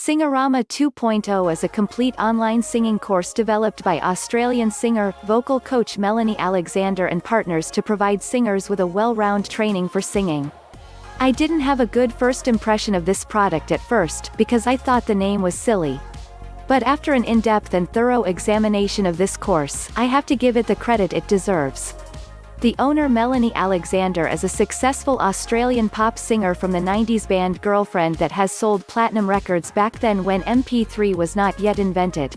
Singorama 2.0 is a complete online singing course developed by Australian singer, vocal coach Melanie Alexander and partners to provide singers with a well-rounded training for singing. I didn't have a good first impression of this product at first because I thought the name was silly. But after an in-depth and thorough examination of this course, I have to give it the credit it deserves. The owner Melanie Alexander is a successful Australian pop singer from the 90s band Girlfriend that has sold platinum records back then when MP3 was not yet invented.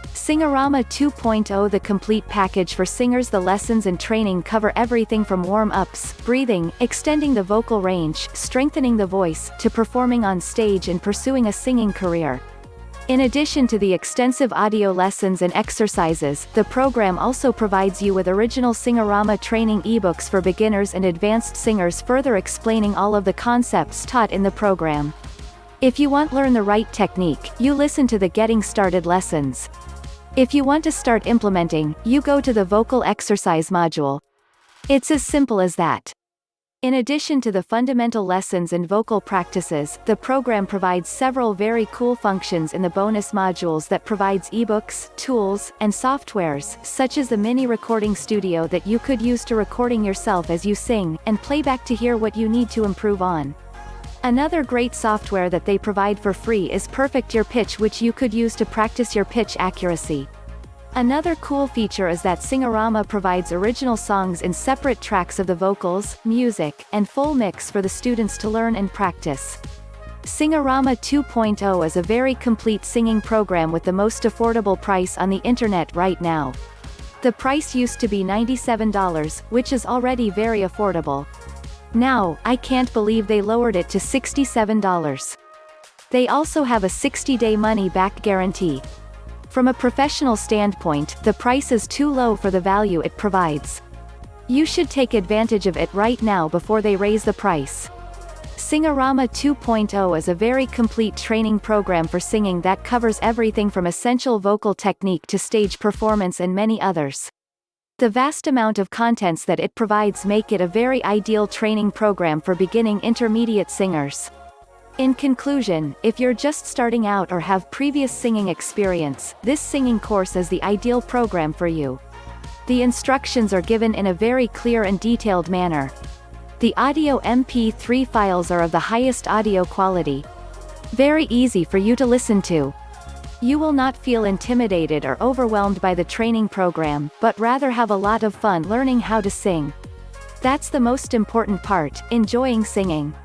Singorama 2.0 The complete package for singers. The lessons and training cover everything from warm-ups, breathing, extending the vocal range, strengthening the voice, to performing on stage and pursuing a singing career. In addition to the extensive audio lessons and exercises, the program also provides you with original Singorama training ebooks for beginners and advanced singers, further explaining all of the concepts taught in the program. If you want to learn the right technique, you listen to the Getting Started lessons. If you want to start implementing, you go to the vocal exercise module. It's as simple as that. In addition to the fundamental lessons and vocal practices, the program provides several very cool functions in the bonus modules that provides ebooks, tools, and softwares, such as the mini recording studio that you could use to recording yourself as you sing, and playback to hear what you need to improve on. Another great software that they provide for free is Perfect Your Pitch, which you could use to practice your pitch accuracy. Another cool feature is that Singorama provides original songs in separate tracks of the vocals, music, and full mix for the students to learn and practice. Singorama 2.0 is a very complete singing program with the most affordable price on the internet right now. The price used to be $97, which is already very affordable. Now, I can't believe they lowered it to $67. They also have a 60-day money-back guarantee. From a professional standpoint, the price is too low for the value it provides. You should take advantage of it right now before they raise the price. Singorama 2.0 is a very complete training program for singing that covers everything from essential vocal technique to stage performance and many others. The vast amount of contents that it provides make it a very ideal training program for beginning intermediate singers. In conclusion, if you're just starting out or have previous singing experience, this singing course is the ideal program for you. The instructions are given in a very clear and detailed manner. The audio MP3 files are of the highest audio quality. Very easy for you to listen to. You will not feel intimidated or overwhelmed by the training program, but rather have a lot of fun learning how to sing. That's the most important part, enjoying singing.